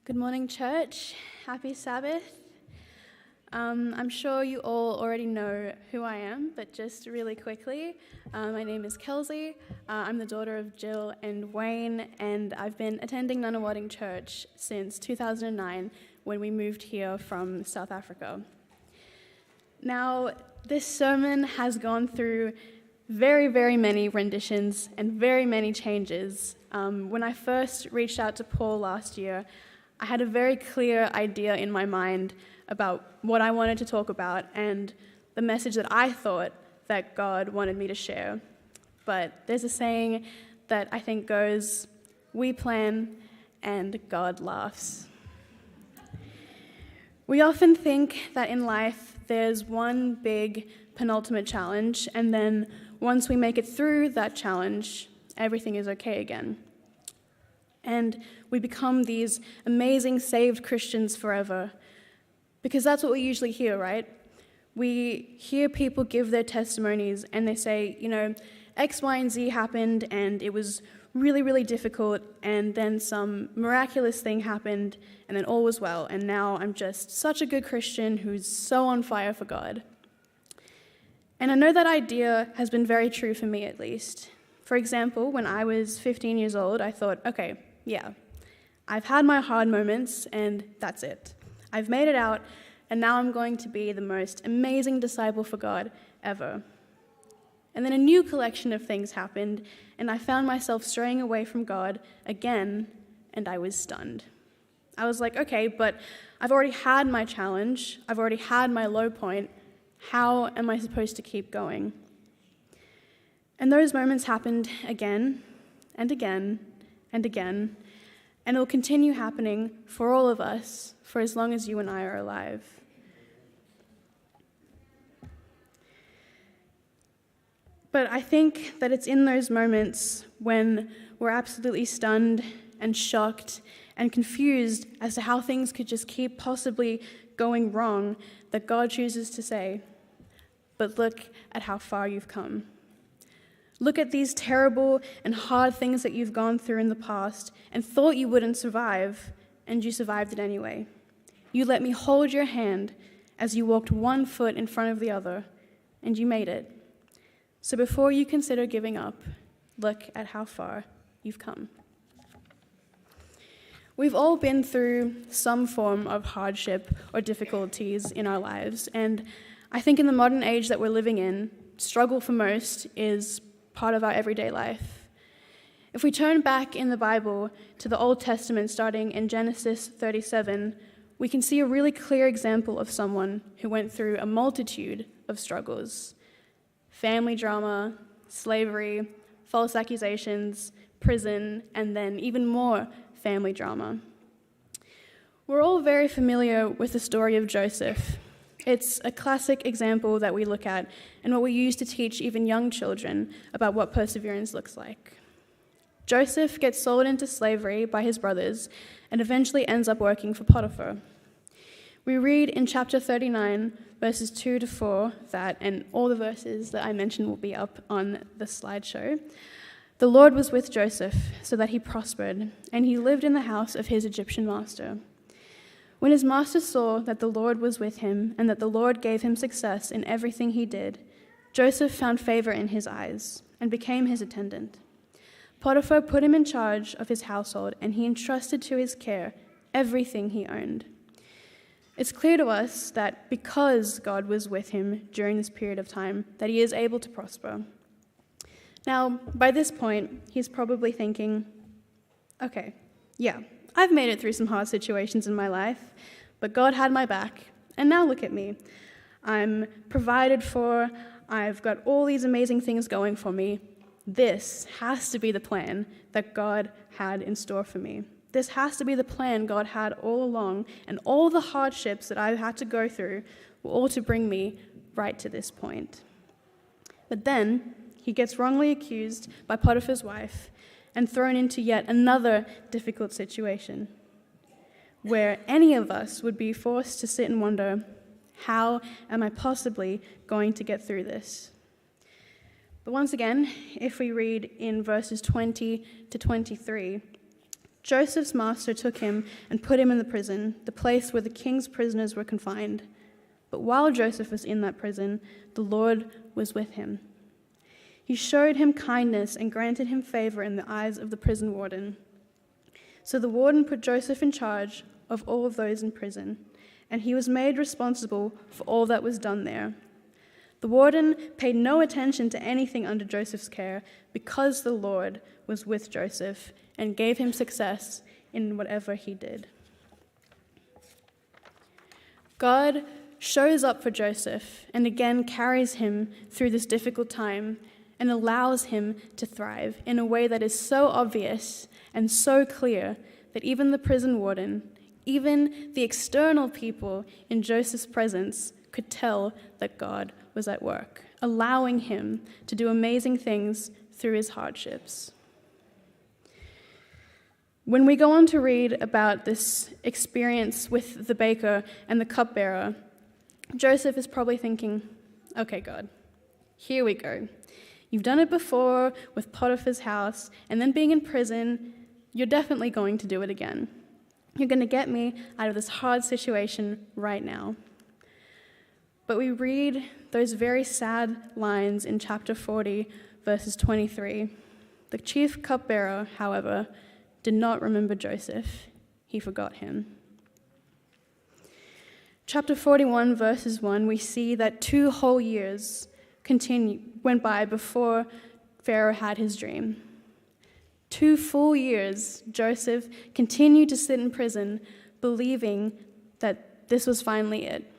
Good morning, church. Happy Sabbath. I'm sure you all already know who I am, but just really quickly, my name is Kelzey. I'm the daughter of Jill and Wayne, and I've been attending Nunawading Church since 2009 when we moved here from South Africa. Now, this sermon has gone through very, very many renditions and very many changes. When I first reached out to Paul last year, I had a very clear idea in my mind about what I wanted to talk about and the message that I thought that God wanted me to share. But there's a saying that I think goes, "We plan and God laughs." We often think that in life there's one big penultimate challenge, and then once we make it through that challenge, everything is okay again. And we become these amazing saved Christians forever. Because that's what we usually hear, right? We hear people give their testimonies and they say, X, Y, and Z happened and it was really, really difficult, and then some miraculous thing happened and then all was well, and now I'm just such a good Christian who's so on fire for God. And I know that idea has been very true for me, at least. For example, when I was 15 years old, I thought, okay, yeah, I've had my hard moments and that's it. I've made it out, and now I'm going to be the most amazing disciple for God ever. And then a new collection of things happened, and I found myself straying away from God again, and I was stunned. I was like, okay, but I've already had my challenge. I've already had my low point. How am I supposed to keep going? And those moments happened again and again and again, and it will continue happening for all of us for as long as you and I are alive. But I think that it's in those moments when we're absolutely stunned and shocked and confused as to how things could just keep possibly going wrong that God chooses to say, "But look at how far you've come. Look at these terrible and hard things that you've gone through in the past and thought you wouldn't survive, and you survived it anyway. You let me hold your hand as you walked one foot in front of the other, and you made it. So before you consider giving up, look at how far you've come." We've all been through some form of hardship or difficulties in our lives, and I think in the modern age that we're living in, struggle for most is part of our everyday life. If we turn back in the Bible to the Old Testament, starting in Genesis 37, we can see a really clear example of someone who went through a multitude of struggles. Family drama, slavery, false accusations, prison, and then even more family drama. We're all very familiar with the story of Joseph. It's a classic example that we look at and what we use to teach even young children about what perseverance looks like. Joseph gets sold into slavery by his brothers and eventually ends up working for Potiphar. We read in chapter 39, verses 2 to 4, that, and all the verses that I mentioned will be up on the slideshow, "The Lord was with Joseph so that he prospered, and he lived in the house of his Egyptian master. When his master saw that the Lord was with him and that the Lord gave him success in everything he did, Joseph found favor in his eyes and became his attendant. Potiphar put him in charge of his household, and he entrusted to his care everything he owned." It's clear to us that because God was with him during this period of time, that he is able to prosper. Now, by this point, he's probably thinking, okay, yeah, I've made it through some hard situations in my life, but God had my back, and now look at me. I'm provided for, I've got all these amazing things going for me. This has to be the plan that God had in store for me. This has to be the plan God had all along, and all the hardships that I've had to go through were all to bring me right to this point. But then he gets wrongly accused by Potiphar's wife and thrown into yet another difficult situation where any of us would be forced to sit and wonder, how am I possibly going to get through this? But once again, if we read in verses 20 to 23, Joseph's master took him and put him in the prison, the place where the king's prisoners were confined. But while Joseph was in that prison, the Lord was with him. He showed him kindness and granted him favor in the eyes of the prison warden. So the warden put Joseph in charge of all of those in prison, and he was made responsible for all that was done there. The warden paid no attention to anything under Joseph's care because the Lord was with Joseph and gave him success in whatever he did. God shows up for Joseph and again carries him through this difficult time and allows him to thrive in a way that is so obvious and so clear that even the prison warden, even the external people in Joseph's presence could tell that God was at work, allowing him to do amazing things through his hardships. When we go on to read about this experience with the baker and the cupbearer, Joseph is probably thinking, okay, God, here we go. You've done it before with Potiphar's house, and then being in prison, you're definitely going to do it again. You're going to get me out of this hard situation right now. But we read those very sad lines in chapter 40, verses 23. The chief cupbearer, however, did not remember Joseph. He forgot him. Chapter 41, verses 1, we see that 2 whole years went by before Pharaoh had his dream. 2 full years, Joseph continued to sit in prison, believing that this was finally it.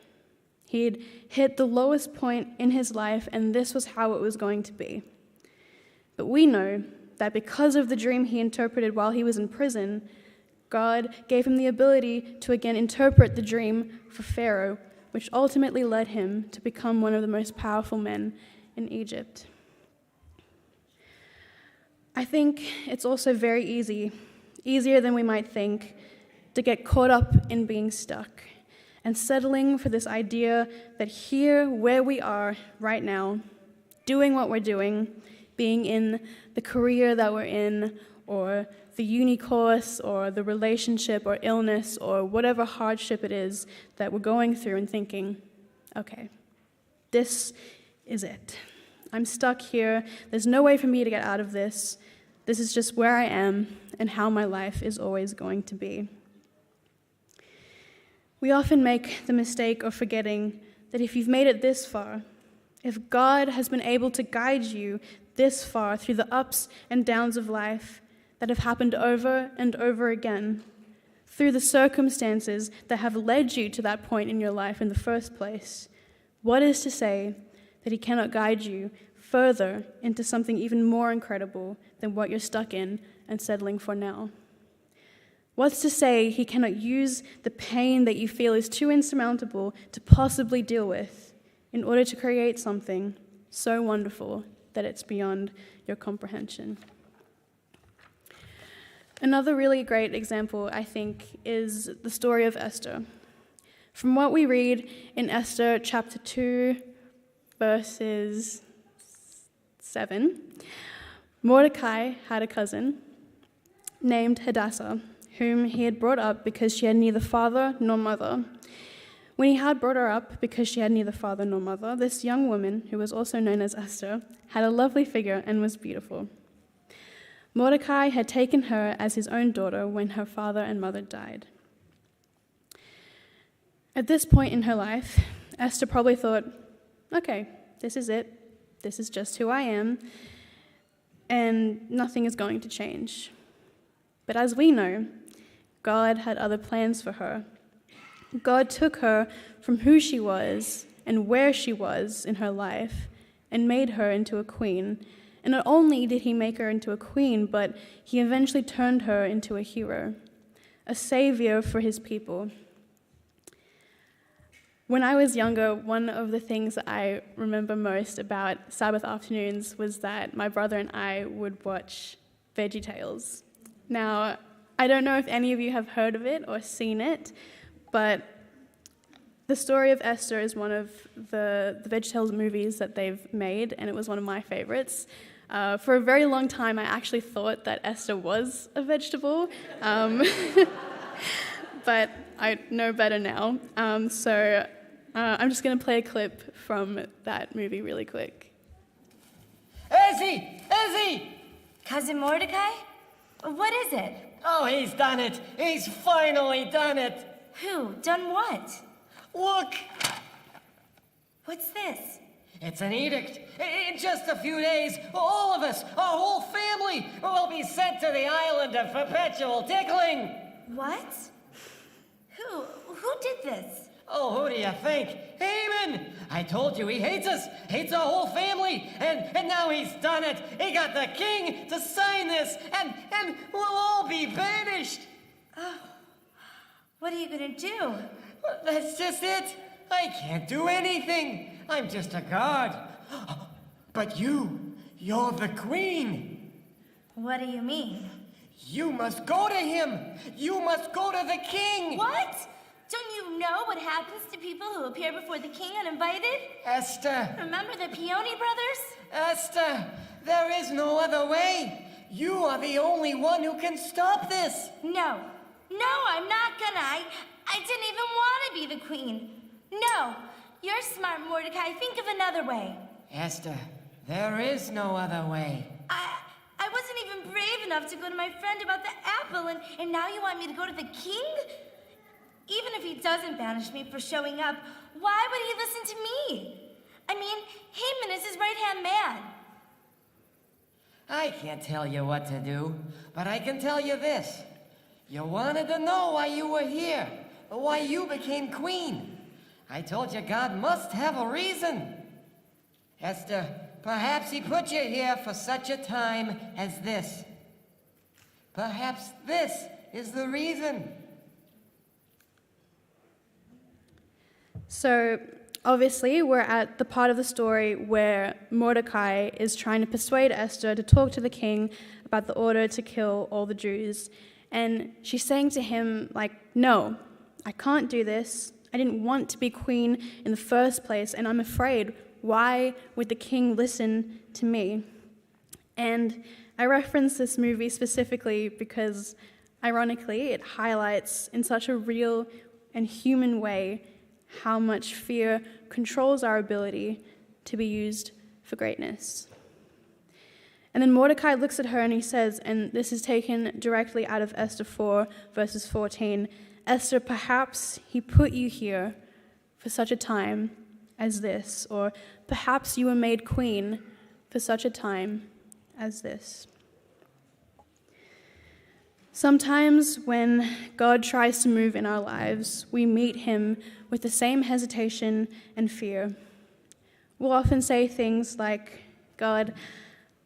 He'd hit the lowest point in his life, and this was how it was going to be. But we know that because of the dream he interpreted while he was in prison, God gave him the ability to again interpret the dream for Pharaoh, which ultimately led him to become one of the most powerful men in Egypt. I think it's also very easier than we might think, to get caught up in being stuck and settling for this idea that here, where we are right now, doing what we're doing, being in the career that we're in, or the uni course, or the relationship, or illness, or whatever hardship it is that we're going through, and thinking, okay, this is it. I'm stuck here. There's no way for me to get out of this. This is just where I am and how my life is always going to be. We often make the mistake of forgetting that if you've made it this far, if God has been able to guide you this far through the ups and downs of life that have happened over and over again, through the circumstances that have led you to that point in your life in the first place, what is to say that he cannot guide you further into something even more incredible than what you're stuck in and settling for now? What's to say he cannot use the pain that you feel is too insurmountable to possibly deal with in order to create something so wonderful that it's beyond your comprehension? Another really great example, I think, is the story of Esther. From what we read in Esther chapter 2, verses 7, Mordecai had a cousin named Hadassah, whom he had brought up because she had neither father nor mother. When he had brought her up because she had neither father nor mother, this young woman, who was also known as Esther, had a lovely figure and was beautiful. Mordecai had taken her as his own daughter when her father and mother died. At this point in her life, Esther probably thought, okay, this is it. This is just who I am, and nothing is going to change. But as we know, God had other plans for her. God took her from who she was and where she was in her life and made her into a queen. And not only did he make her into a queen, but he eventually turned her into a hero, a savior for his people. When I was younger, one of the things that I remember most about Sabbath afternoons was that my brother and I would watch VeggieTales. Now, I don't know if any of you have heard of it or seen it, but the story of Esther is one of the VeggieTales movies that they've made, and it was one of my favorites. For a very long time, I actually thought that Esther was a vegetable, but I know better now. So I'm just going to play a clip from that movie really quick. Ezzy! Ezzy! Cousin Mordecai? What is it? Oh, he's done it. He's finally done it. Who? Done what? Look! What's this? It's an edict. In just a few days, all of us, our whole family, will be sent to the island of perpetual tickling. What? Who did this? Oh, who do you think? Haman! I told you he hates us, hates our whole family, and now he's done it. He got the king to sign this, and we'll all be banished. Oh, what are you gonna do? Well, that's just it. I can't do anything. I'm just a guard. But you're the queen. What do you mean? You must go to him. You must go to the king. What? Don't you know what happens to people who appear before the king uninvited? Esther. Remember the Peony brothers? Esther, there is no other way. You are the only one who can stop this. No, I'm not gonna. I didn't even want to be the queen. No, you're smart, Mordecai. Think of another way. Esther, there is no other way. I wasn't even brave enough to go to my friend about the apple, and now you want me to go to the king? Even if he doesn't banish me for showing up, why would he listen to me? I mean, Haman is his right-hand man. I can't tell you what to do, but I can tell you this. You wanted to know why you were here, why you became queen. I told you God must have a reason. Esther, perhaps he put you here for such a time as this. Perhaps this is the reason. So, obviously, we're at the part of the story where Mordecai is trying to persuade Esther to talk to the king about the order to kill all the Jews. And she's saying to him, no, I can't do this. I didn't want to be queen in the first place, and I'm afraid. Why would the king listen to me? And I reference this movie specifically because, ironically, it highlights in such a real and human way how much fear controls our ability to be used for greatness. And then Mordecai looks at her and he says, and this is taken directly out of Esther 4, verses 14, Esther, perhaps he put you here for such a time as this, or perhaps you were made queen for such a time as this. Sometimes when God tries to move in our lives, we meet him with the same hesitation and fear. We'll often say things like, God,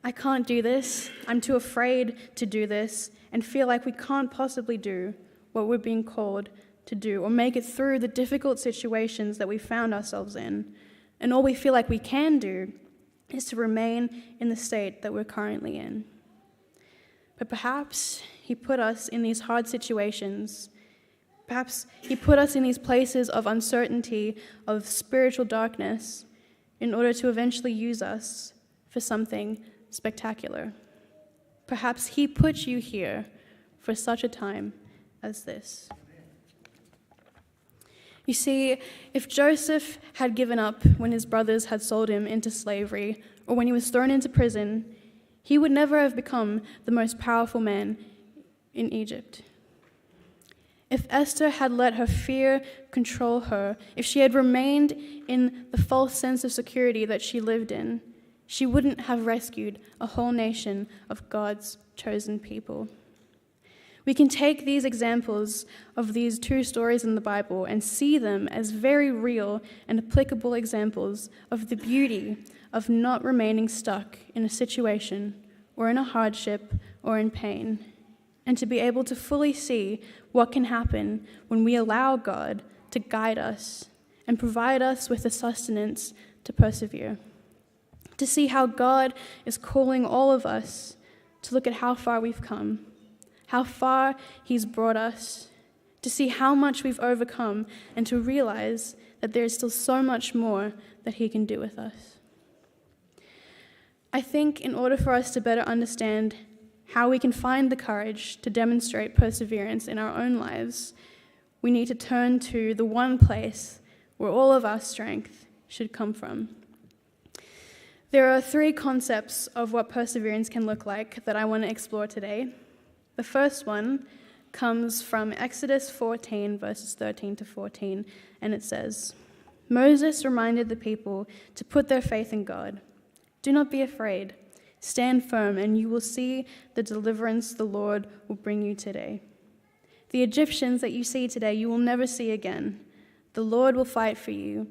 I can't do this, I'm too afraid to do this, and feel like we can't possibly do what we're being called to do, or make it through the difficult situations that we found ourselves in. And all we feel like we can do is to remain in the state that we're currently in. But perhaps he put us in these hard situations. Perhaps he put us in these places of uncertainty, of spiritual darkness, in order to eventually use us for something spectacular. Perhaps he put you here for such a time as this. You see, if Joseph had given up when his brothers had sold him into slavery, or when he was thrown into prison, he would never have become the most powerful man in Egypt. If Esther had let her fear control her, if she had remained in the false sense of security that she lived in, she wouldn't have rescued a whole nation of God's chosen people. We can take these examples of these two stories in the Bible and see them as very real and applicable examples of the beauty of not remaining stuck in a situation or in a hardship or in pain, and to be able to fully see what can happen when we allow God to guide us and provide us with the sustenance to persevere. To see how God is calling all of us to look at how far we've come, how far he's brought us, to see how much we've overcome, and to realize that there is still so much more that he can do with us. I think in order for us to better understand how we can find the courage to demonstrate perseverance in our own lives, we need to turn to the one place where all of our strength should come from. There are 3 concepts of what perseverance can look like that I want to explore today. The first one comes from Exodus 14, verses 13 to 14, and it says, "Moses reminded the people to put their faith in God. Do not be afraid. Stand firm, and you will see the deliverance the Lord will bring you today. The Egyptians that you see today, you will never see again. The Lord will fight for you.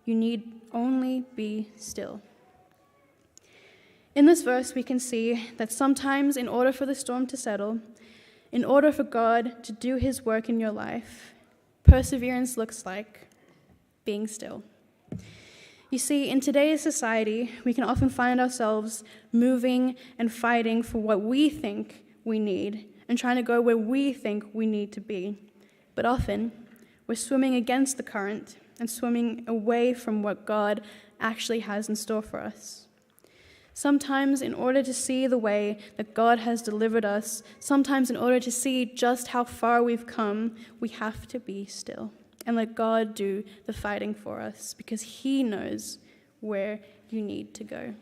You need only be still." In this verse, we can see that sometimes in order for the storm to settle, in order for God to do his work in your life, perseverance looks like being still. You see, in today's society, we can often find ourselves moving and fighting for what we think we need and trying to go where we think we need to be. But often, we're swimming against the current and swimming away from what God actually has in store for us. Sometimes, in order to see the way that God has delivered us, sometimes in order to see just how far we've come, we have to be still and let God do the fighting for us because he knows where you need to go.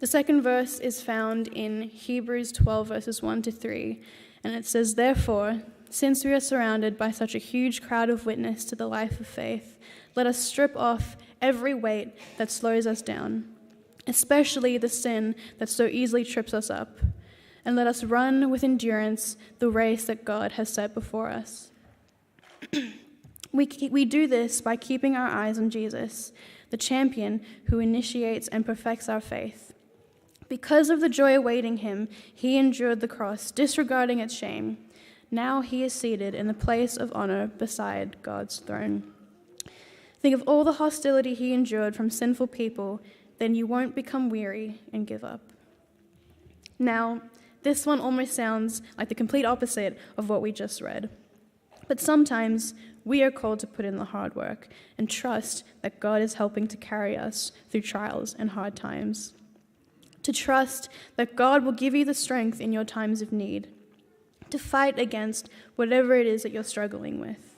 The second verse is found in Hebrews 12, verses 1 to 3, and it says, "Therefore, since we are surrounded by such a huge crowd of witnesses to the life of faith, let us strip off every weight that slows us down, especially the sin that so easily trips us up, and let us run with endurance the race that God has set before us." We do this by keeping our eyes on Jesus, the champion who initiates and perfects our faith. Because of the joy awaiting him, he endured the cross, disregarding its shame. Now he is seated in the place of honor beside God's throne. Think of all the hostility he endured from sinful people, then you won't become weary and give up. Now, this one almost sounds like the complete opposite of what we just read. But sometimes we are called to put in the hard work and trust that God is helping to carry us through trials and hard times. To trust that God will give you the strength in your times of need, to fight against whatever it is that you're struggling with.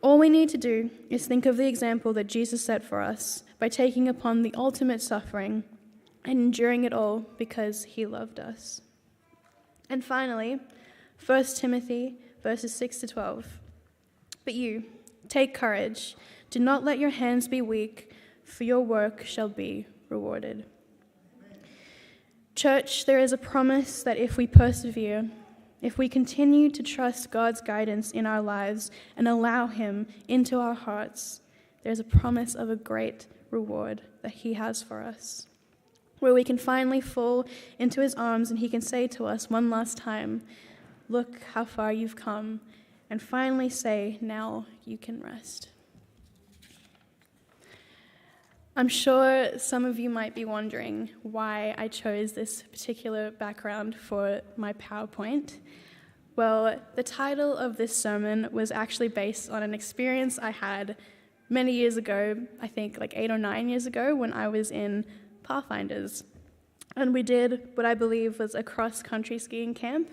All we need to do is think of the example that Jesus set for us by taking upon the ultimate suffering and enduring it all because he loved us. And finally, 1 Timothy verses 6 to 12. "But you, take courage. Do not let your hands be weak, for your work shall be rewarded." Church, there is a promise that if we persevere, if we continue to trust God's guidance in our lives and allow him into our hearts, there's a promise of a great reward that he has for us, where we can finally fall into his arms and he can say to us one last time, "Look how far you've come," and finally say, "Now you can rest." I'm sure some of you might be wondering why I chose this particular background for my PowerPoint. Well, the title of this sermon was actually based on an experience I had many years ago, I think like 8 or 9 years ago, when I was in Pathfinders. And we did what I believe was a cross-country skiing camp.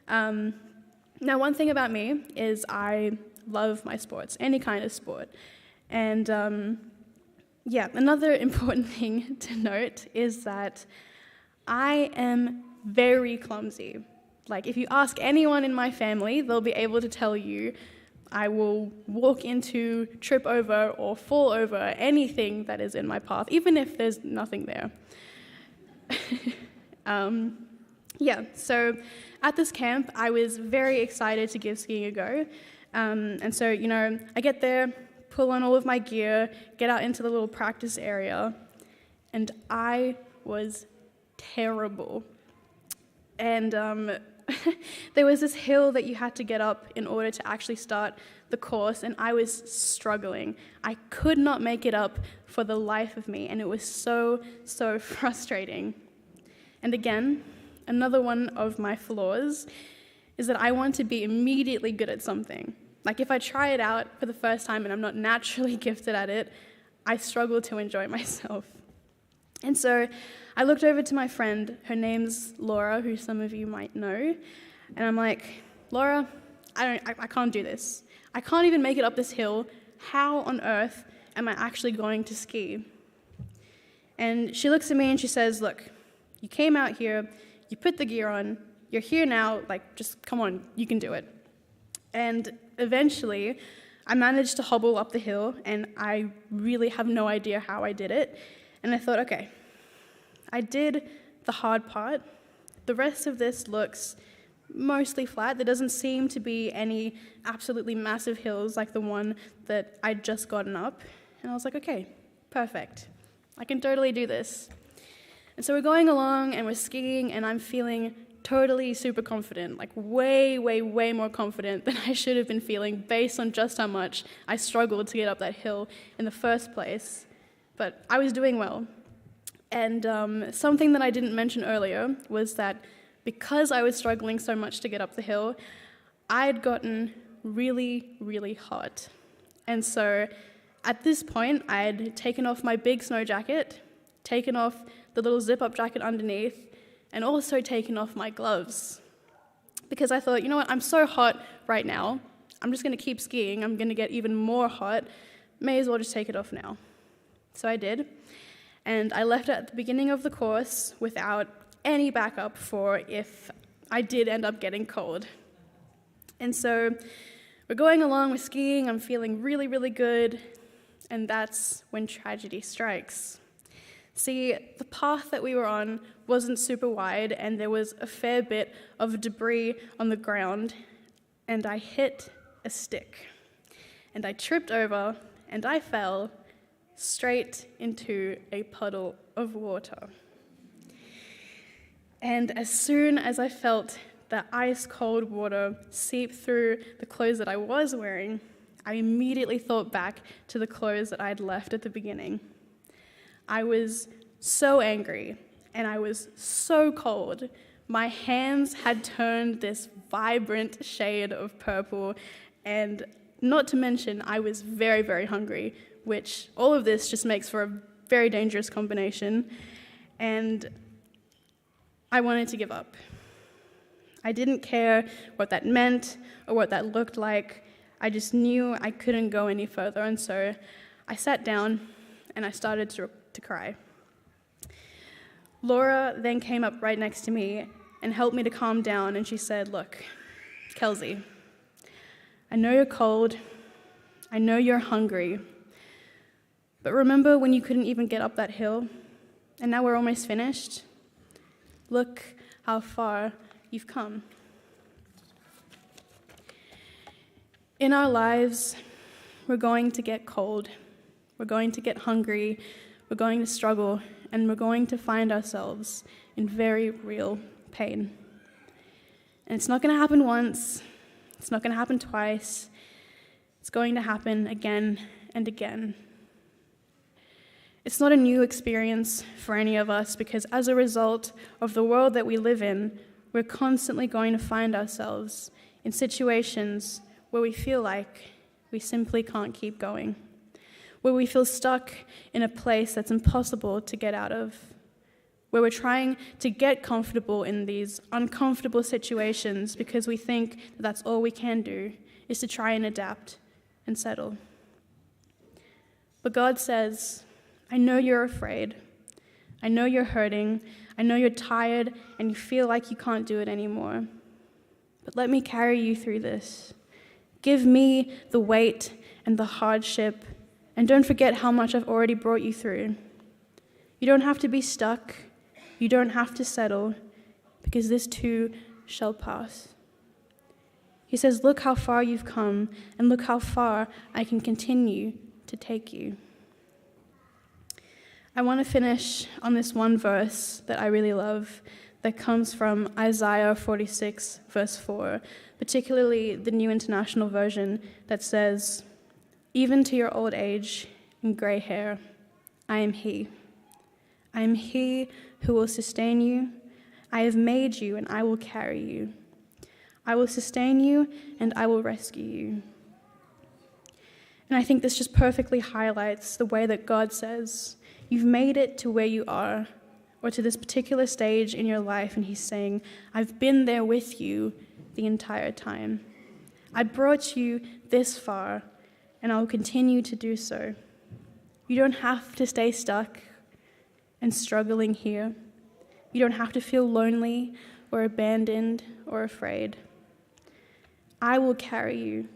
Now, one thing about me is I love my sports, any kind of sport. And another important thing to note is that I am very clumsy. Like, if you ask anyone in my family, they'll be able to tell you I will walk into, trip over, or fall over anything that is in my path, even if there's nothing there. So at this camp, I was very excited to give skiing a go. And so, I get there, pull on all of my gear, get out into the little practice area, and I was terrible. And there was this hill that you had to get up in order to actually start the course, and I was struggling. I could not make it up for the life of me, and it was so, so frustrating. And again, another one of my flaws is that I want to be immediately good at something. Like, if I try it out for the first time and I'm not naturally gifted at it, I struggle to enjoy myself. And so I looked over to my friend, her name's Laura, who some of you might know, and I'm like, Laura, I can't do this. I can't even make it up this hill. How on earth am I actually going to ski? And she looks at me and she says, look, you came out here, you put the gear on, you're here now, like, just come on, you can do it. And eventually, I managed to hobble up the hill, and I really have no idea how I did it. And I thought, okay, I did the hard part. The rest of this looks mostly flat. There doesn't seem to be any absolutely massive hills like the one that I'd just gotten up. And I was like, okay, perfect. I can totally do this. And so we're going along and we're skiing, and I'm feeling totally super confident, like way, way, way more confident than I should have been feeling based on just how much I struggled to get up that hill in the first place. But I was doing well. And something that I didn't mention earlier was that because I was struggling so much to get up the hill, I'd gotten really, really hot. And so at this point, I'd taken off my big snow jacket, taken off the little zip-up jacket underneath, and also taken off my gloves. Because I thought, you know what, I'm so hot right now, I'm just going to keep skiing, I'm going to get even more hot, may as well just take it off now. So I did, and I left at the beginning of the course without any backup for if I did end up getting cold. And so we're going along with skiing, I'm feeling really, really good, and that's when tragedy strikes. See, the path that we were on wasn't super wide, and there was a fair bit of debris on the ground, and I hit a stick. And I tripped over, and I fell straight into a puddle of water. And as soon as I felt the ice-cold water seep through the clothes that I was wearing, I immediately thought back to the clothes that I'd left at the beginning. I was so angry, and I was so cold. My hands had turned this vibrant shade of purple, and not to mention, I was very, very hungry, which all of this just makes for a very dangerous combination, and I wanted to give up. I didn't care what that meant or what that looked like. I just knew I couldn't go any further, and so I sat down and I started to cry. Laura then came up right next to me and helped me to calm down, and she said, look, Kelzey, I know you're cold, I know you're hungry, but remember when you couldn't even get up that hill, and now we're almost finished? Look how far you've come. In our lives, we're going to get cold, we're going to get hungry, we're going to struggle, and we're going to find ourselves in very real pain. And it's not going to happen once, it's not going to happen twice, it's going to happen again and again. It's not a new experience for any of us because as a result of the world that we live in, we're constantly going to find ourselves in situations where we feel like we simply can't keep going, where we feel stuck in a place that's impossible to get out of, where we're trying to get comfortable in these uncomfortable situations because we think that that's all we can do, is to try and adapt and settle. But God says, I know you're afraid, I know you're hurting, I know you're tired and you feel like you can't do it anymore, but let me carry you through this. Give me the weight and the hardship, and don't forget how much I've already brought you through. You don't have to be stuck. You don't have to settle, because this too shall pass. He says, look how far you've come, and look how far I can continue to take you. I want to finish on this one verse that I really love that comes from Isaiah 46, verse 4, particularly the New International Version that says, even to your old age and gray hair, I am He. I am He who will sustain you. I have made you and I will carry you. I will sustain you and I will rescue you. And I think this just perfectly highlights the way that God says You've made it to where you are, or to this particular stage in your life, and he's saying, I've been there with you the entire time. I brought you this far, and I will continue to do so. You don't have to stay stuck and struggling here. You don't have to feel lonely or abandoned or afraid. I will carry you,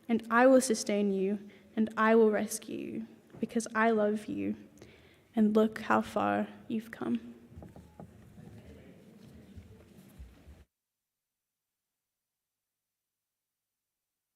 and I will sustain you, and I will rescue you, because I love you, and look how far you've come.